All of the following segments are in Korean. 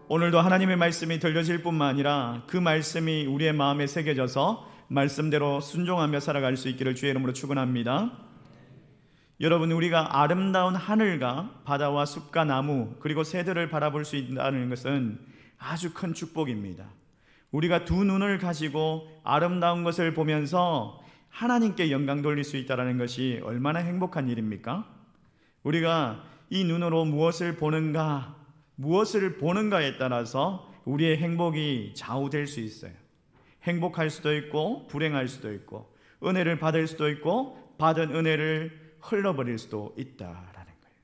오늘도 하나님의 말씀이 들려질 뿐만 아니라 그 말씀이 우리의 마음에 새겨져서 말씀대로 순종하며 살아갈 수 있기를 주의 이름으로 축원합니다. 여러분, 우리가 아름다운 하늘과 바다와 숲과 나무 그리고 새들을 바라볼 수 있다는 것은 아주 큰 축복입니다. 우리가 두 눈을 가지고 아름다운 것을 보면서 하나님께 영광 돌릴 수 있다는 것이 얼마나 행복한 일입니까? 우리가 이 눈으로 무엇을 보는가에 따라서 우리의 행복이 좌우될 수 있어요. 행복할 수도 있고 불행할 수도 있고, 은혜를 받을 수도 있고 받은 은혜를 흘러버릴 수도 있다라는 거예요.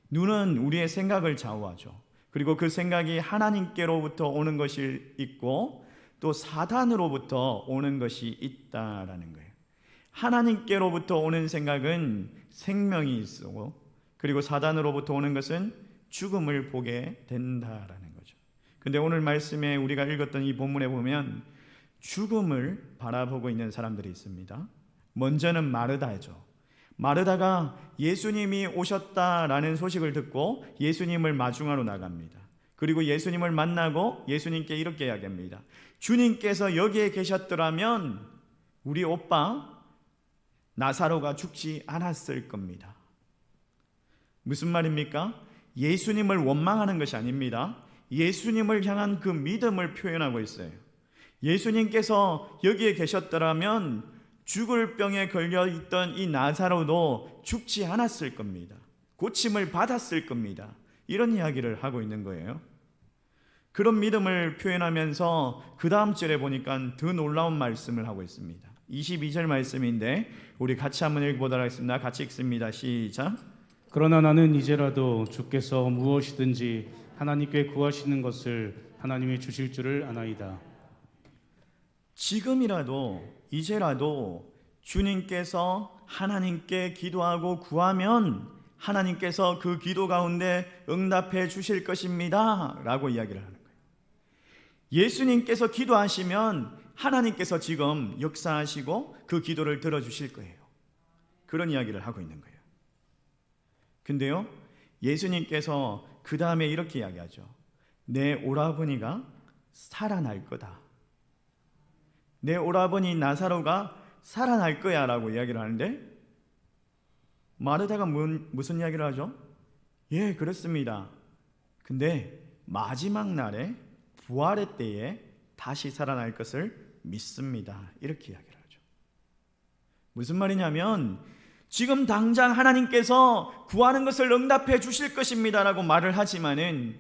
눈은 우리의 생각을 좌우하죠. 그리고 그 생각이 하나님께로부터 오는 것이 있고 또 사단으로부터 오는 것이 있다라는 거예요. 하나님께로부터 오는 생각은 생명이 있고, 그리고 사단으로부터 오는 것은 죽음을 보게 된다라는 거죠. 근데 오늘 말씀에 우리가 읽었던 이 본문에 보면 죽음을 바라보고 있는 사람들이 있습니다. 먼저는 마르다죠. 마르다가 예수님이 오셨다라는 소식을 듣고 예수님을 마중하러 나갑니다. 그리고 예수님을 만나고 예수님께 이렇게 이야기합니다. 주님께서 여기에 계셨더라면 우리 오빠 나사로가 죽지 않았을 겁니다. 무슨 말입니까? 예수님을 원망하는 것이 아닙니다. 예수님을 향한 그 믿음을 표현하고 있어요. 예수님께서 여기에 계셨더라면 죽을 병에 걸려있던 이 나사로도 죽지 않았을 겁니다. 고침을 받았을 겁니다. 이런 이야기를 하고 있는 거예요. 그런 믿음을 표현하면서 그 다음 절에 보니까 더 놀라운 말씀을 하고 있습니다. 22절 말씀인데 우리 같이 한번 읽어보도록 하겠습니다. 같이 읽습니다. 시작. 그러나 나는 이제라도 주께서 무엇이든지 하나님께 구하시는 것을 하나님이 주실 줄을 아나이다. 지금이라도 이제라도 주님께서 하나님께 기도하고 구하면 하나님께서 그 기도 가운데 응답해 주실 것입니다 라고 이야기를 하는 거예요. 예수님께서 기도하시면 하나님께서 지금 역사하시고 그 기도를 들어주실 거예요. 그런 이야기를 하고 있는 거예요. 근데요, 예수님께서 그 다음에 이렇게 이야기하죠. 내 오라버니가 살아날 거다. 내 오라버니 나사로가 살아날 거야 라고 이야기를 하는데 마르다가 무슨 이야기를 하죠? 예, 그렇습니다. 근데 마지막 날에 부활의 때에 다시 살아날 것을 믿습니다. 이렇게 이야기를 하죠. 무슨 말이냐면 지금 당장 하나님께서 구하는 것을 응답해 주실 것입니다 라고 말을 하지만은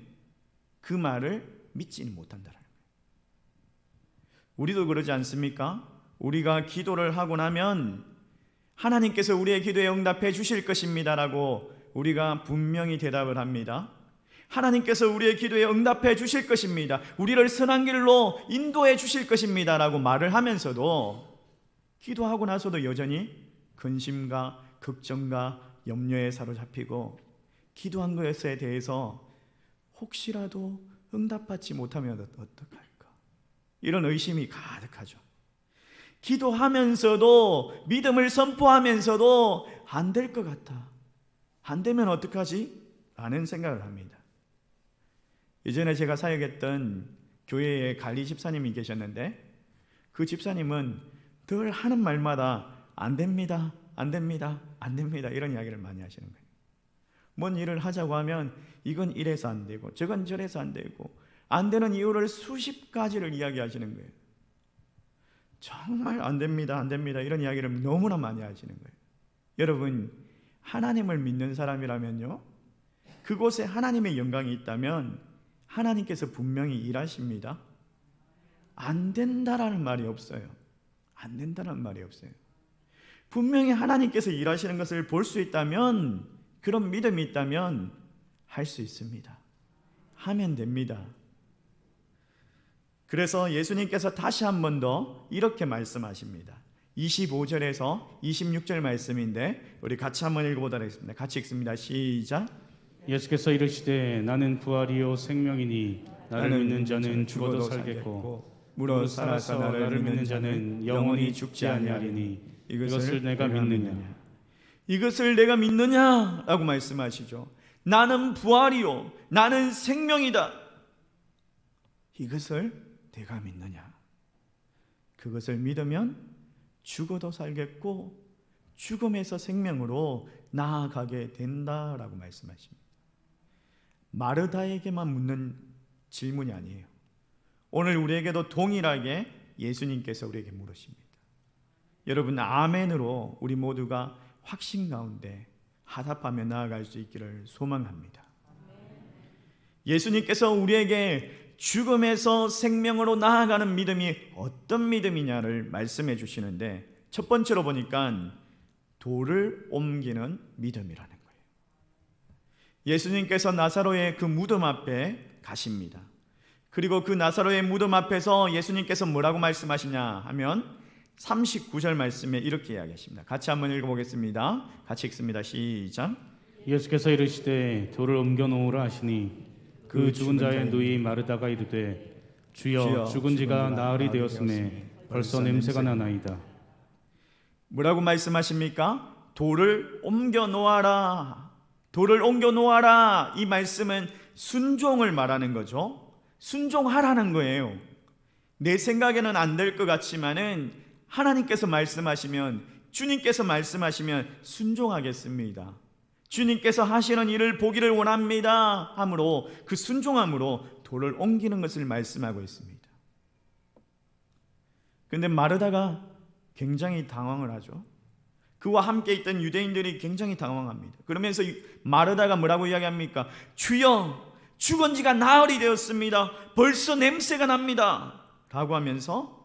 그 말을 믿지는 못한다는 거예요. 우리도 그러지 않습니까? 우리가 기도를 하고 나면 하나님께서 우리의 기도에 응답해 주실 것입니다 라고 우리가 분명히 대답을 합니다. 하나님께서 우리의 기도에 응답해 주실 것입니다, 우리를 선한 길로 인도해 주실 것입니다 라고 말을 하면서도 기도하고 나서도 여전히 근심과 걱정과 염려에 사로잡히고 기도한 것에 대해서 혹시라도 응답받지 못하면 어떡할까? 이런 의심이 가득하죠. 기도하면서도 믿음을 선포하면서도 안 될 것 같아. 안 되면 어떡하지? 라는 생각을 합니다. 예전에 제가 사역했던 교회에 관리 집사님이 계셨는데 그 집사님은 늘 하는 말마다 안 됩니다, 안 됩니다, 안 됩니다 이런 이야기를 많이 하시는 거예요. 뭔 일을 하자고 하면 이건 이래서 안 되고 저건 저래서 안 되고 안 되는 이유를 수십 가지를 이야기하시는 거예요. 정말 안 됩니다, 안 됩니다 이런 이야기를 너무나 많이 하시는 거예요. 여러분, 하나님을 믿는 사람이라면요, 그곳에 하나님의 영광이 있다면 하나님께서 분명히 일하십니다. 안 된다라는 말이 없어요. 안 된다는 말이 없어요. 분명히 하나님께서 일하시는 것을 볼 수 있다면, 그런 믿음이 있다면 할 수 있습니다. 하면 됩니다. 그래서 예수님께서 다시 한 번 더 이렇게 말씀하십니다. 25절에서 26절 말씀인데 우리 같이 한번 읽어보도록 하겠습니다. 같이 읽습니다. 시작. 예수께서 이르시되 나는 부활이요 생명이니 나를 믿는 자는 죽어도 살겠고 무릇 살아서 나를 믿는 자는 영원히 죽지 아니하리니 이것을 내가 믿느냐? 이것을 내가 믿느냐? 라고 말씀하시죠. 나는 부활이요 나는 생명이다. 이것을 내가 믿느냐? 그것을 믿으면 죽어도 살겠고 죽음에서 생명으로 나아가게 된다라고 말씀하십니다. 마르다에게만 묻는 질문이 아니에요. 오늘 우리에게도 동일하게 예수님께서 우리에게 물으십니다. 여러분, 아멘으로 우리 모두가 확신 가운데 화답하며 나아갈 수 있기를 소망합니다. 예수님께서 우리에게 죽음에서 생명으로 나아가는 믿음이 어떤 믿음이냐를 말씀해 주시는데, 첫 번째로 보니까 돌을 옮기는 믿음이라는 거예요. 예수님께서 나사로의 그 무덤 앞에 가십니다. 그리고 그 나사로의 무덤 앞에서 예수님께서 뭐라고 말씀하시냐 하면 39절 말씀에 이렇게 이야기하십니다. 같이 한번 읽어보겠습니다. 같이 읽습니다. 시작. 예수께서 이르시되 돌을 옮겨 놓으라 하시니 그 죽은 자의 누이 마르다가 이르되 주여 죽은 지가 나흘이 되었음에 벌써 냄새가 나나이다. 뭐라고 말씀하십니까? 돌을 옮겨 놓아라. 돌을 옮겨 놓아라. 이 말씀은 순종을 말하는 거죠. 순종하라는 거예요. 내 생각에는 안 될 것 같지만은 하나님께서 말씀하시면, 주님께서 말씀하시면 순종하겠습니다. 주님께서 하시는 일을 보기를 원합니다 하므로, 그 순종함으로 돌을 옮기는 것을 말씀하고 있습니다. 그런데 마르다가 굉장히 당황을 하죠. 그와 함께 있던 유대인들이 굉장히 당황합니다. 그러면서 마르다가 뭐라고 이야기합니까? 주여, 죽은 지가 나흘이 되었습니다. 벌써 냄새가 납니다 라고 하면서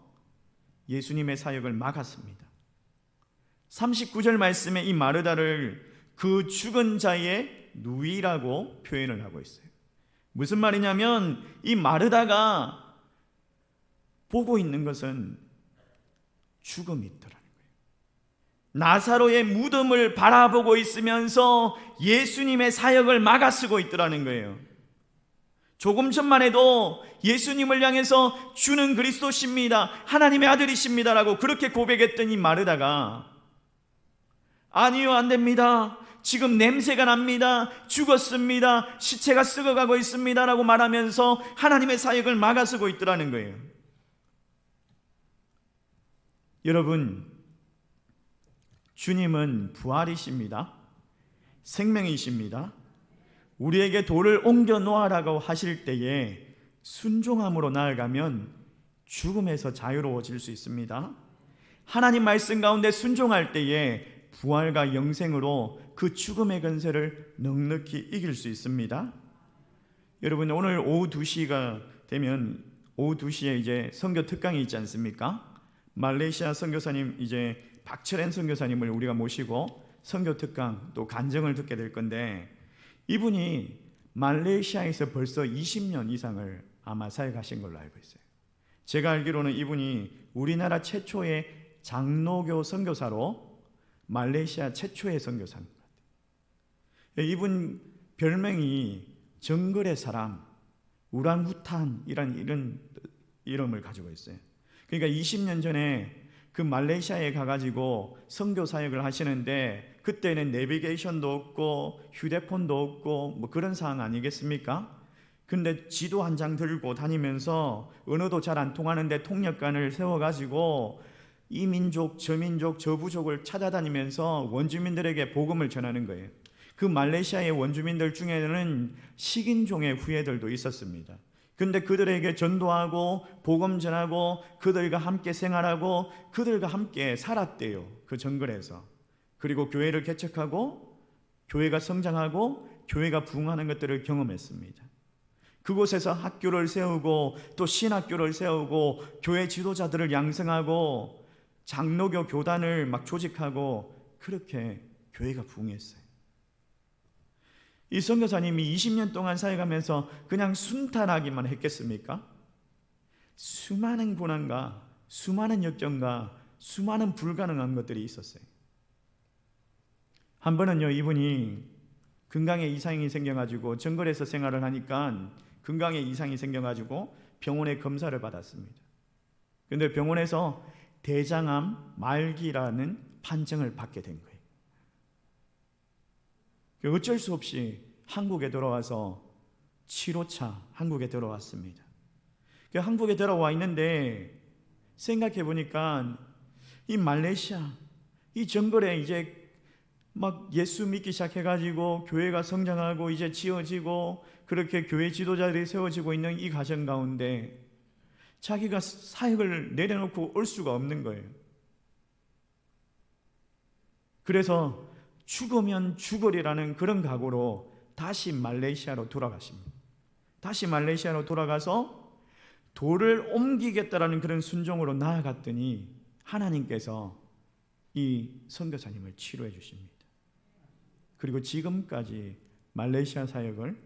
예수님의 사역을 막았습니다. 39절 말씀에 이 마르다를 그 죽은 자의 누이라고 표현을 하고 있어요. 무슨 말이냐면 이 마르다가 보고 있는 것은 죽음이 있더라는 거예요. 나사로의 무덤을 바라보고 있으면서 예수님의 사역을 막아쓰고 있더라는 거예요. 조금 전만 해도 예수님을 향해서 주는 그리스도십니다, 하나님의 아들이십니다라고 그렇게 고백했던 이 마르다가 아니요, 안 됩니다, 지금 냄새가 납니다, 죽었습니다, 시체가 썩어가고 있습니다 라고 말하면서 하나님의 사역을 막아서고 있더라는 거예요. 여러분, 주님은 부활이십니다. 생명이십니다. 우리에게 돌을 옮겨 놓아라고 하실 때에 순종함으로 나아가면 죽음에서 자유로워질 수 있습니다. 하나님 말씀 가운데 순종할 때에 부활과 영생으로 그 죽음의 권세를 넉넉히 이길 수 있습니다. 여러분, 오늘 오후 2시가 되면 오후 2시에 이제 선교 특강이 있지 않습니까? 말레이시아 선교사님, 이제 박철현 선교사님을 우리가 모시고 선교 특강 또 간증을 듣게 될 건데, 이분이 말레이시아에서 벌써 20년 이상을 아마 사역하신 걸로 알고 있어요. 제가 알기로는 이분이 우리나라 최초의 장로교 선교사로 말레이시아 최초의 선교사인 것 같아요. 이분 별명이 정글의 사람, 우랑후탄이란 이런 이름을 가지고 있어요. 그러니까 20년 전에 그 말레이시아에 가가지고 선교 사역을 하시는데, 그때는 내비게이션도 없고 휴대폰도 없고 뭐 그런 상황 아니겠습니까? 근데 지도 한 장 들고 다니면서 언어도 잘 안 통하는데 통역관을 세워가지고 이 민족 저 민족 저 부족을 찾아다니면서 원주민들에게 복음을 전하는 거예요. 그 말레이시아의 원주민들 중에는 식인종의 후예들도 있었습니다. 근데 그들에게 전도하고 복음 전하고 그들과 함께 생활하고 그들과 함께 살았대요. 그 정글에서. 그리고 교회를 개척하고 교회가 성장하고 교회가 부흥하는 것들을 경험했습니다. 그곳에서 학교를 세우고 또 신학교를 세우고 교회 지도자들을 양성하고 장로교 교단을 막 조직하고 그렇게 교회가 부흥했어요. 이 선교사님이 20년 동안 사역하면서 그냥 순탄하기만 했겠습니까? 수많은 고난과 수많은 역경과 수많은 불가능한 것들이 있었어요. 한 번은요, 이분이 건강에 이상이 생겨가지고 정글에서 생활을 하니까 건강에 이상이 생겨가지고 병원에 검사를 받았습니다. 그런데 병원에서 대장암 말기라는 판정을 받게 된 거예요. 어쩔 수 없이 한국에 돌아와서 치료차 한국에 들어왔습니다. 한국에 들어와 있는데 생각해 보니까 이 말레이시아 이 정글에 이제 막 예수 믿기 시작해가지고 교회가 성장하고 이제 지어지고 그렇게 교회 지도자들이 세워지고 있는 이 가정 가운데 자기가 사역을 내려놓고 올 수가 없는 거예요. 그래서 죽으면 죽으리라는 그런 각오로 다시 말레이시아로 돌아가십니다. 다시 말레이시아로 돌아가서 돌을 옮기겠다라는 그런 순종으로 나아갔더니 하나님께서 이 선교사님을 치료해 주십니다. 그리고 지금까지 말레이시아 사역을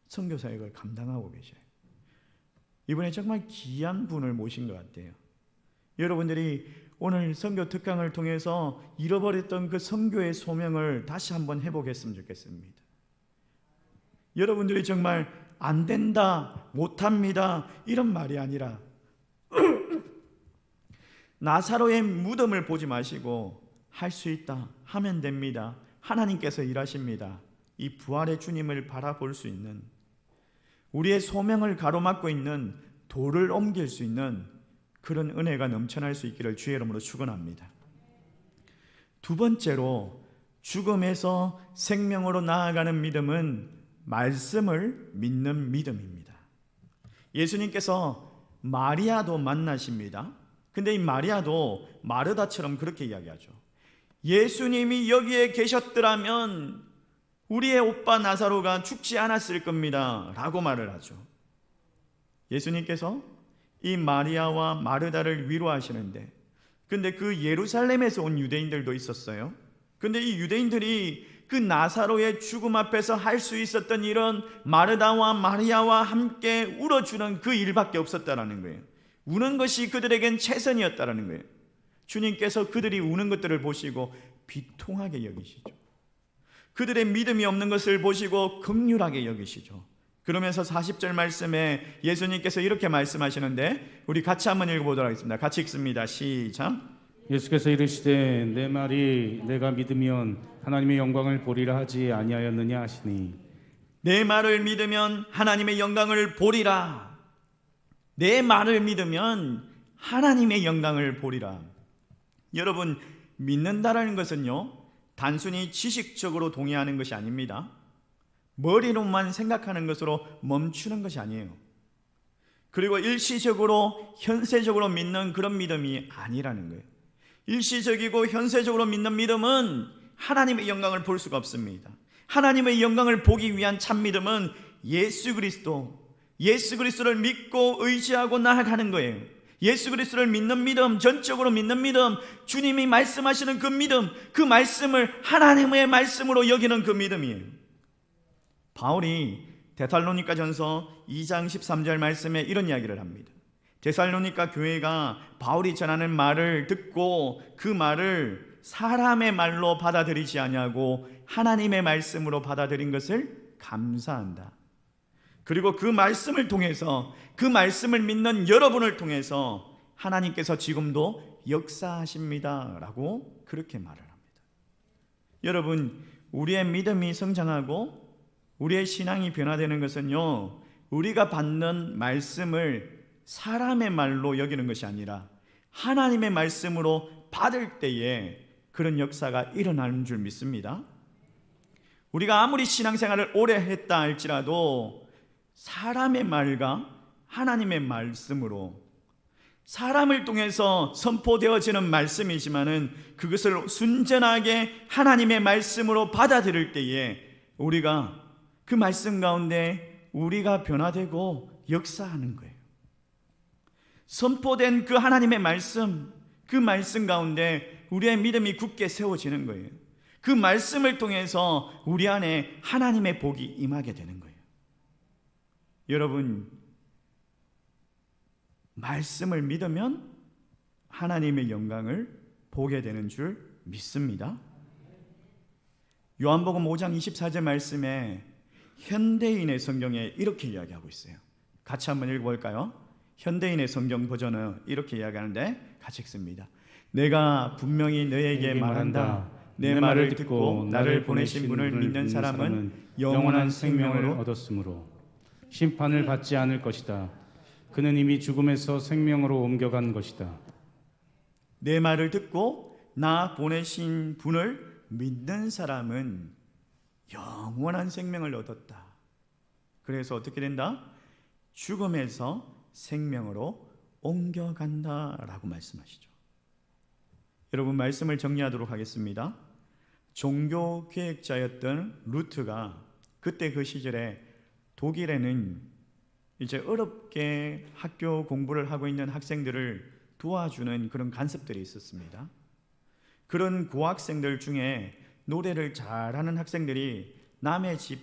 선교 사역을 감당하고 계셔요. 이번에 정말 귀한 분을 모신 것 같아요. 여러분들이 오늘 선교 특강을 통해서 잃어버렸던 그 선교의 소명을 다시 한번 해보겠으면 좋겠습니다. 여러분들이 정말 안 된다, 못합니다 이런 말이 아니라 나사로의 무덤을 보지 마시고 할 수 있다, 하면 됩니다, 하나님께서 일하십니다, 이 부활의 주님을 바라볼 수 있는, 우리의 소명을 가로막고 있는 돌을 옮길 수 있는 그런 은혜가 넘쳐날 수 있기를 주의 이름으로 축원합니다. 두 번째로 죽음에서 생명으로 나아가는 믿음은 말씀을 믿는 믿음입니다. 예수님께서 마리아도 만나십니다. 근데 이 마리아도 마르다처럼 그렇게 이야기하죠. 예수님이 여기에 계셨더라면 우리의 오빠 나사로가 죽지 않았을 겁니다 라고 말을 하죠. 예수님께서 이 마리아와 마르다를 위로하시는데, 근데 그 예루살렘에서 온 유대인들도 있었어요. 근데 이 유대인들이 그 나사로의 죽음 앞에서 할 수 있었던 일은 마르다와 마리아와 함께 울어주는 그 일밖에 없었다라는 거예요. 우는 것이 그들에겐 최선이었다라는 거예요. 주님께서 그들이 우는 것들을 보시고 비통하게 여기시죠. 그들의 믿음이 없는 것을 보시고 긍휼하게 여기시죠. 그러면서 40절 말씀에 예수님께서 이렇게 말씀하시는데 우리 같이 한번 읽어보도록 하겠습니다. 같이 읽습니다. 시작. 예수께서 이르시되 내 말이 내가 믿으면 하나님의 영광을 보리라 하지 아니하였느냐 하시니, 내 말을 믿으면 하나님의 영광을 보리라. 내 말을 믿으면 하나님의 영광을 보리라. 여러분, 믿는다라는 것은요 단순히 지식적으로 동의하는 것이 아닙니다. 머리로만 생각하는 것으로 멈추는 것이 아니에요. 그리고 일시적으로 현세적으로 믿는 그런 믿음이 아니라는 거예요. 일시적이고 현세적으로 믿는 믿음은 하나님의 영광을 볼 수가 없습니다. 하나님의 영광을 보기 위한 참 믿음은 예수 그리스도를 믿고 의지하고 나아가는 거예요. 예수 그리스도를 믿는 믿음, 전적으로 믿는 믿음, 주님이 말씀하시는 그 믿음, 그 말씀을 하나님의 말씀으로 여기는 그 믿음이에요. 바울이 데살로니가전서 2장 13절 말씀에 이런 이야기를 합니다. 데살로니가 교회가 바울이 전하는 말을 듣고 그 말을 사람의 말로 받아들이지 아니하고 하나님의 말씀으로 받아들인 것을 감사한다. 그리고 그 말씀을 통해서, 그 말씀을 믿는 여러분을 통해서 하나님께서 지금도 역사하십니다 라고 그렇게 말을 합니다. 여러분, 우리의 믿음이 성장하고 우리의 신앙이 변화되는 것은요 우리가 받는 말씀을 사람의 말로 여기는 것이 아니라 하나님의 말씀으로 받을 때에 그런 역사가 일어나는 줄 믿습니다. 우리가 아무리 신앙생활을 오래 했다 할지라도 사람의 말과 하나님의 말씀으로, 사람을 통해서 선포되어지는 말씀이지만은 그것을 순전하게 하나님의 말씀으로 받아들일 때에 우리가 그 말씀 가운데 우리가 변화되고 역사하는 거예요. 선포된 그 하나님의 말씀, 그 말씀 가운데 우리의 믿음이 굳게 세워지는 거예요. 그 말씀을 통해서 우리 안에 하나님의 복이 임하게 되는 거예요. 여러분, 말씀을 믿으면 하나님의 영광을 보게 되는 줄 믿습니다. 요한복음 5장 24절 말씀에 현대인의 성경에 이렇게 이야기하고 있어요. 같이 한번 읽어볼까요? 현대인의 성경 버전은 이렇게 이야기하는데 같이 읽습니다. 내가 분명히 너에게 말한다. 내 말을 듣고 나를 보내신 분을 믿는 사람은 영원한 생명을 얻었으므로 심판을 받지 않을 것이다. 그는 이미 죽음에서 생명으로 옮겨간 것이다. 내 말을 듣고 나 보내신 분을 믿는 사람은 영원한 생명을 얻었다. 그래서 어떻게 된다? 죽음에서 생명으로 옮겨간다라고 말씀하시죠. 여러분, 말씀을 정리하도록 하겠습니다. 종교 계획자였던 루트가 그때 그 시절에 독일에는 이제 어렵게 학교 공부를 하고 있는 학생들을 도와주는 그런 간섭들이 있었습니다. 그런 고학생들 중에 노래를 잘하는 학생들이 남의 집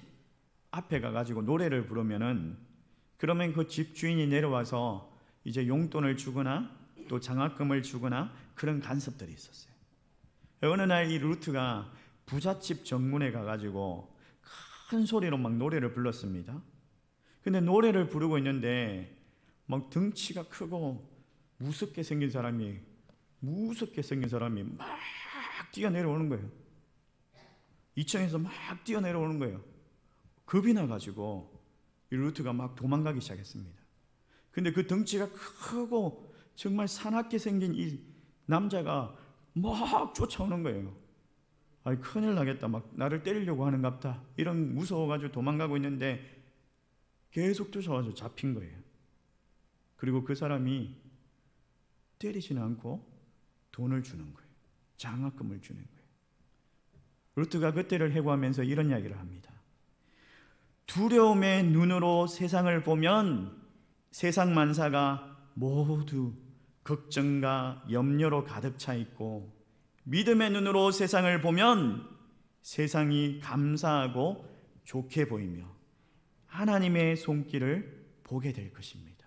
앞에 가가지고 노래를 부르면은, 그러면 그 집 주인이 내려와서 이제 용돈을 주거나 또 장학금을 주거나 그런 간섭들이 있었어요. 어느 날 이 루트가 부잣집 정문에 가가지고 큰 소리로 막 노래를 불렀습니다. 근데 노래를 부르고 있는데 막 등치가 크고 무섭게 생긴 사람이 막 뛰어내려오는 거예요. 2층에서 막 뛰어내려오는 거예요. 겁이 나가지고 이 루트가 막 도망가기 시작했습니다. 근데 그 덩치가 크고 정말 사납게 생긴 이 남자가 막 쫓아오는 거예요. 아이, 큰일 나겠다, 막 나를 때리려고 하는갑다, 이런 무서워가지고 도망가고 있는데 계속 쫓아와서 잡힌 거예요. 그리고 그 사람이 때리지는 않고 돈을 주는 거예요. 장학금을 주는 거예요. 루트가 그때를 해고하면서 이런 이야기를 합니다. 두려움의 눈으로 세상을 보면 세상 만사가 모두 걱정과 염려로 가득 차 있고, 믿음의 눈으로 세상을 보면 세상이 감사하고 좋게 보이며 하나님의 손길을 보게 될 것입니다.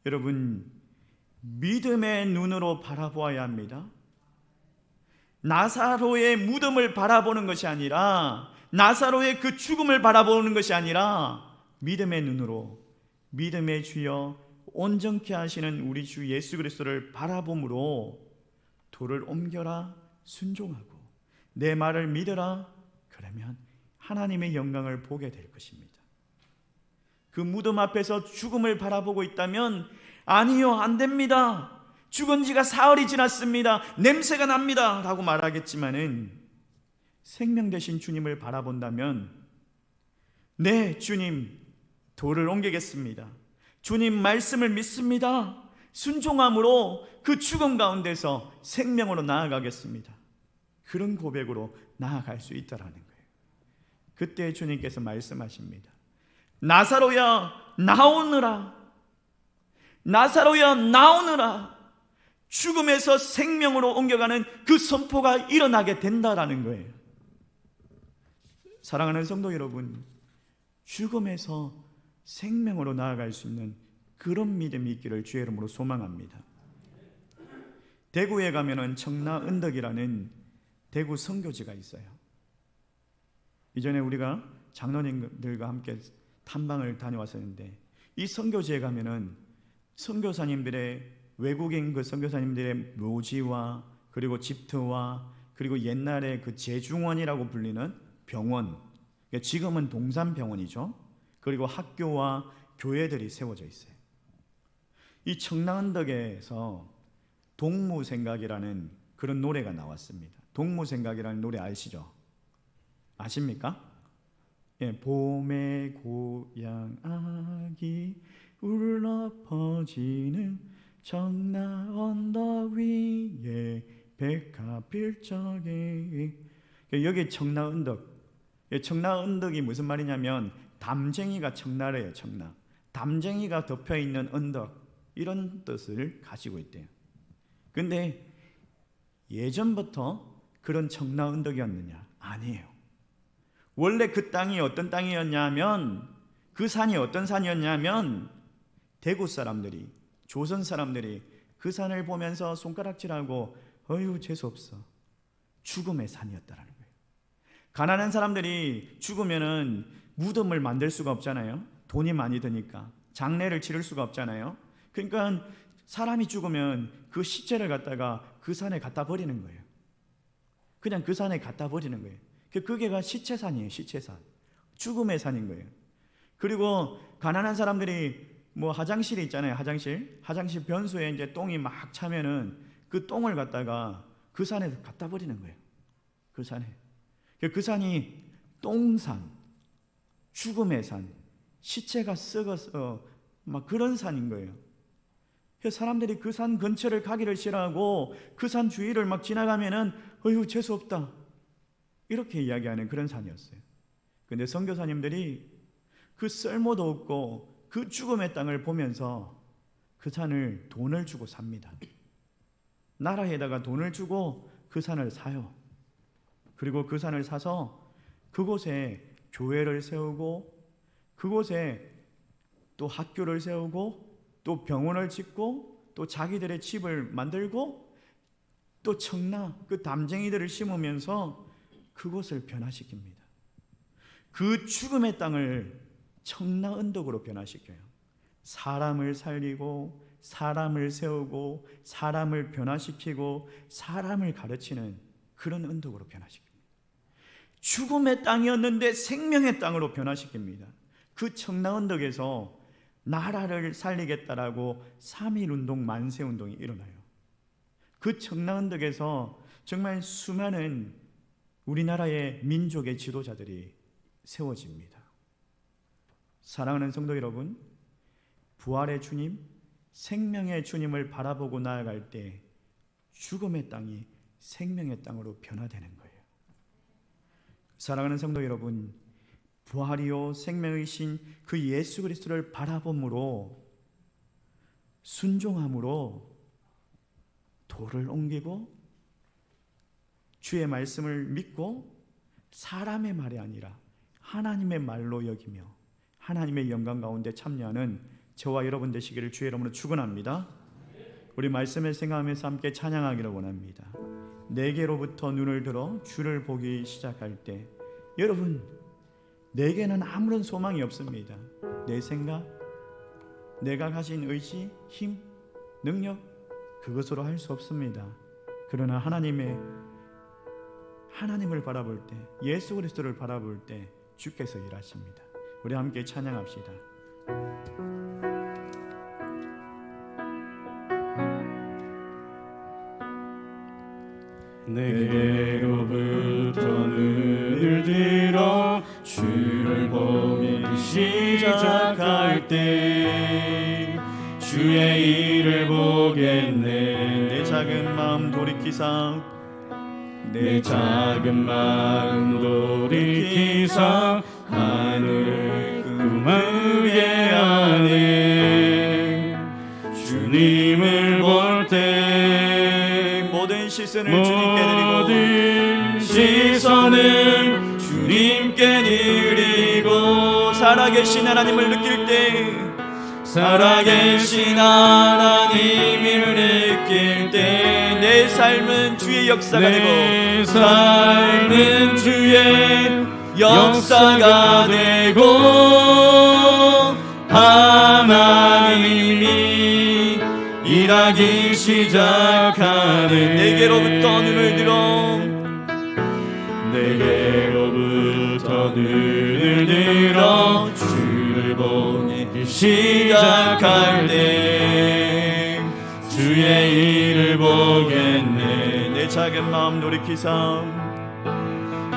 여러분, 믿음의 눈으로 바라보아야 합니다. 나사로의 무덤을 바라보는 것이 아니라, 나사로의 그 죽음을 바라보는 것이 아니라 믿음의 눈으로, 믿음의 주여 온전케 하시는 우리 주 예수 그리스도를 바라봄으로 돌을 옮겨라, 순종하고 내 말을 믿어라, 그러면 하나님의 영광을 보게 될 것입니다. 그 무덤 앞에서 죽음을 바라보고 있다면, 아니요, 안 됩니다, 죽은 지가 사흘이 지났습니다, 냄새가 납니다 라고 말하겠지만은, 생명 되신 주님을 바라본다면, 네 주님, 돌을 옮기겠습니다, 주님 말씀을 믿습니다, 순종함으로 그 죽음 가운데서 생명으로 나아가겠습니다, 그런 고백으로 나아갈 수 있다라는 거예요. 그때 주님께서 말씀하십니다. 나사로야 나오느라, 나사로야 나오느라. 죽음에서 생명으로 옮겨가는 그 선포가 일어나게 된다라는 거예요. 사랑하는 성도 여러분, 죽음에서 생명으로 나아갈 수 있는 그런 믿음이 있기를 주의 이름으로 소망합니다. 대구에 가면은 청라언덕이라는 대구 선교지가 있어요. 이전에 우리가 장로님들과 함께 탐방을 다녀왔었는데, 이 선교지에 가면은 선교사님들의, 외국인 그 선교사님들의 묘지와 그리고 집터와 그리고 옛날에 그 제중원이라고 불리는 병원, 지금은 동산병원이죠. 그리고 학교와 교회들이 세워져 있어요. 이 청라언덕에서 동무생각이라는 그런 노래가 나왔습니다. 동무생각이라는 노래 아시죠? 아십니까? 예, 봄의 고향 아기 울려 퍼지는 청라언덕 위에 백합 필 적에. 여기 청라언덕, 청라언덕이 무슨 말이냐면 담쟁이가 청라래요. 청라, 담쟁이가 덮여있는 언덕, 이런 뜻을 가지고 있대요. 근데 예전부터 그런 청라언덕이었느냐? 아니에요. 원래 그 땅이 어떤 땅이었냐면, 그 산이 어떤 산이었냐면, 대구 사람들이, 조선 사람들이 그 산을 보면서 손가락질하고 어휴 재수없어, 죽음의 산이었다라는 거예요. 가난한 사람들이 죽으면은 무덤을 만들 수가 없잖아요. 돈이 많이 드니까 장례를 치를 수가 없잖아요. 그러니까 사람이 죽으면 그 시체를 갖다가 그 산에 갖다 버리는 거예요. 그냥 그 산에 갖다 버리는 거예요. 그게가 시체산이에요. 시체산, 죽음의 산인 거예요. 그리고 가난한 사람들이 뭐 화장실이 있잖아요. 화장실 변수에 이제 똥이 막 차면은 그 똥을 갖다가 그 산에 갖다 버리는 거예요. 그 산에. 그 산이 똥산, 죽음의 산, 시체가 썩어서 막 그런 산인 거예요. 그래서 사람들이 그 산 근처를 가기를 싫어하고 그 산 주위를 막 지나가면은 어휴 재수 없다 이렇게 이야기하는 그런 산이었어요. 근데 선교사님들이 그 쓸모도 없고 그 죽음의 땅을 보면서 그 산을 돈을 주고 삽니다. 나라에다가 돈을 주고 그 산을 사요. 그리고 그 산을 사서 그곳에 교회를 세우고 그곳에 또 학교를 세우고 또 병원을 짓고 또 자기들의 집을 만들고 또 청라 그 담쟁이들을 심으면서 그곳을 변화시킵니다. 그 죽음의 땅을 청라 언덕으로 변화시켜요. 사람을 살리고 사람을 세우고 사람을 변화시키고 사람을 가르치는 그런 언덕으로 변화시킵니다. 죽음의 땅이었는데 생명의 땅으로 변화시킵니다. 그 청라 언덕에서 나라를 살리겠다라고 3.1운동 만세운동이 일어나요. 그 청라 언덕에서 정말 수많은 우리나라의 민족의 지도자들이 세워집니다. 사랑하는 성도 여러분, 부활의 주님, 생명의 주님을 바라보고 나아갈 때 죽음의 땅이 생명의 땅으로 변화되는 거예요. 사랑하는 성도 여러분, 부활이요 생명이신 그 예수 그리스도를 바라봄으로 순종함으로 돌을 옮기고 주의 말씀을 믿고 사람의 말이 아니라 하나님의 말로 여기며 하나님의 영광 가운데 참여하는 저와 여러분 되시기를 주의 이름으로 축원합니다. 우리 말씀을 생각하면서 함께 찬양하기를 원합니다. 내게로부터 눈을 들어 주를 보기 시작할 때 여러분 내게는 아무런 소망이 없습니다. 내 생각, 내가 가진 의지, 힘, 능력 그것으로 할 수 없습니다. 그러나 하나님을 바라볼 때 예수 그리스도를 바라볼 때 주께서 일하십니다. 우리 함께 찬양합시다. 내게로부터 눈을 들어 주를 보기 시작할 때 주의 일을 보겠네. 내 작은 마음 돌이키사 내 작은 마음 돌이키사 하늘을 꿈꾸게 하네. 주님을 볼 때 모든 시선을 주님께 모든 시선을 주님께 드리고 살아계신 하나님을 느낄 때 살아계신 하나님을 느낄 때 내 삶은 주의 역사가 되고 내 삶은 주의 역사가 되고 하나님이 일하기 시작하네. 내게로부터 눈을 들어 내게로부터 눈을 들어 주를 보기 시작할 때 주의 일을 보겠네. 내 작은 마음 돌이키사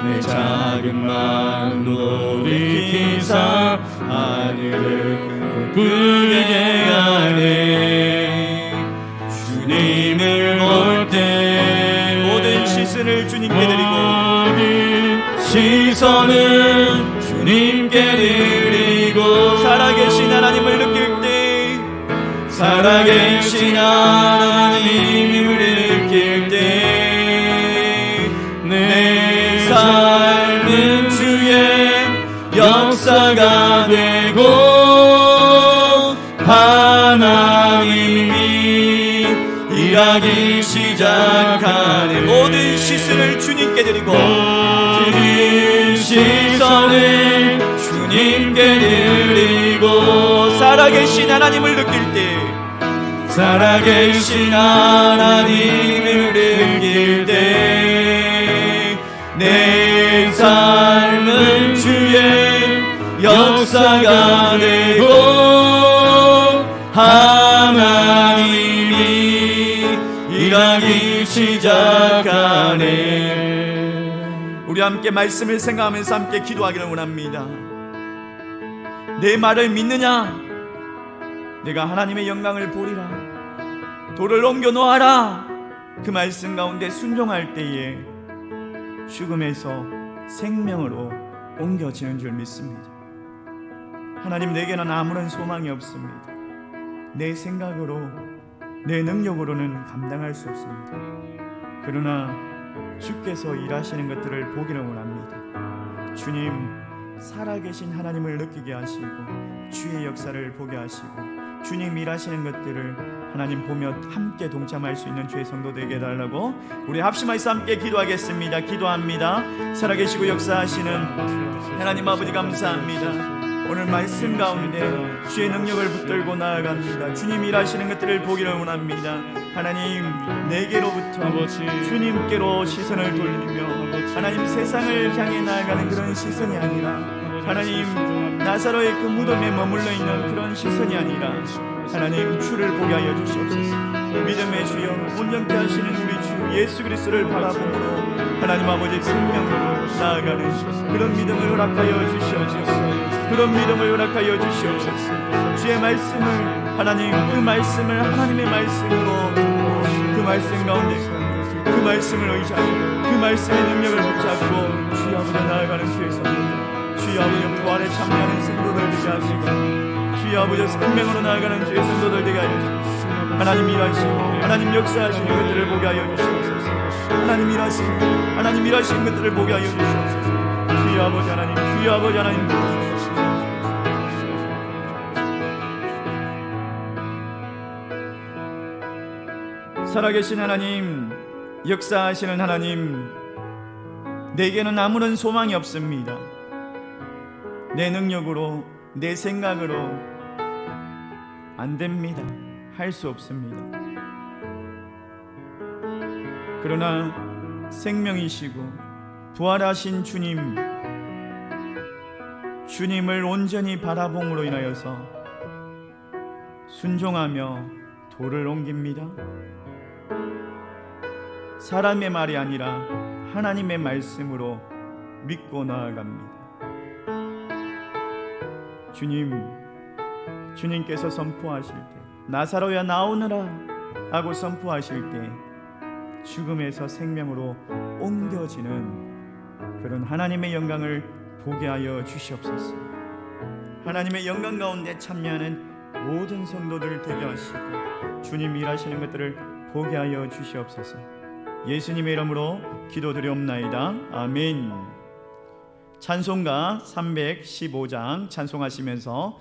내 작은 마음 돌이키사 하늘을 꿈꾸게 하네. 주님을 볼 때 모든 시선을 주님께 드리고 모든 시선을 주님께 드리고 살아계신 하나님을 느낄 때 살아계신 하나님을 느낄 때 내 삶은 주의 역사가 되고 하나님이 일하기 시작하네. 모든 시선을 주님께 드리고 모든 시선을 주님께 드리고 살아계신 하나님을 느낄 때 살아계신 하나님을 느낄 때 내 삶은 주의 역사가 역사가 되고 하나님이 일하기 시작하네. 우리 함께 말씀을 생각하면서 함께 기도하기를 원합니다. 내 말을 믿느냐? 내가 하나님의 영광을 보리라. 돌을 옮겨 놓아라. 그 말씀 가운데 순종할 때에 죽음에서 생명으로 옮겨지는 줄 믿습니다. 하나님, 내게는 아무런 소망이 없습니다. 내 생각으로, 내 능력으로는 감당할 수 없습니다. 그러나 주께서 일하시는 것들을 보기를 원합니다. 주님, 살아계신 하나님을 느끼게 하시고 주의 역사를 보게 하시고 주님 일하시는 것들을 하나님 보며 함께 동참할 수 있는 주의 성도 되게 해달라고 우리 합심하여서 함께 기도하겠습니다. 기도합니다. 살아계시고 역사하시는 하나님 아버지, 감사합니다. 오늘 말씀 가운데 주의 능력을 붙들고 나아갑니다. 주님 일하시는 것들을 보기를 원합니다. 하나님, 내게로부터 주님께로 시선을 돌리며 하나님, 세상을 향해 나아가는 그런 시선이 아니라 하나님, 나사로의 그 무덤에 머물러 있는 그런 시선이 아니라 하나님, 주를 보게 하여 주시옵소서. 믿음의 주여, 온전케 하시는 우리 주 예수 그리스도를 바라보므로 하나님 아버지 생명으로 나아가는 그런 믿음을 허락하여 주시옵소서. 그런 믿음을 허락하여 주시옵소서. 주의 말씀을 하나님, 그 말씀을 하나님의 말씀으로 듣고 그 말씀 가운데 그 말씀을 의지하고 그 말씀의 능력을 붙잡고 주의 아버지 나아가는 주의 성도들, 주의 아버지 부활에 참여하는 성도들 되게 하시고 주의 아버지 생명으로 나아가는 주의 성도들 되게 하여 주시옵소서. 하나님 일하시고 하나님 역사하시는 것들을 보게 하여 주시옵소서. 하나님 일하시는 것들을 보게 하여 주시옵소서. 주의 아버지 하나님, 주의 아버지 하나님 도와주시옵소서. 살아계신 하나님, 역사하시는 하나님, 내게는 아무런 소망이 없습니다. 내 능력으로, 내 생각으로 안 됩니다. 할 수 없습니다. 그러나 생명이시고 부활하신 주님을 온전히 바라봄으로 인하여서 순종하며 돌을 옮깁니다. 사람의 말이 아니라 하나님의 말씀으로 믿고 나아갑니다. 주님께서 선포하실 때 나사로야 나오너라 하고 선포하실 때 죽음에서 생명으로 옮겨지는 그런 하나님의 영광을 보게 하여 주시옵소서. 하나님의 영광 가운데 참여하는 모든 성도들 되게 하시고 주님 일하시는 것들을 보게 하여 주시옵소서. 예수님의 이름으로 기도드리옵나이다. 아멘. 찬송가 315장 찬송하시면서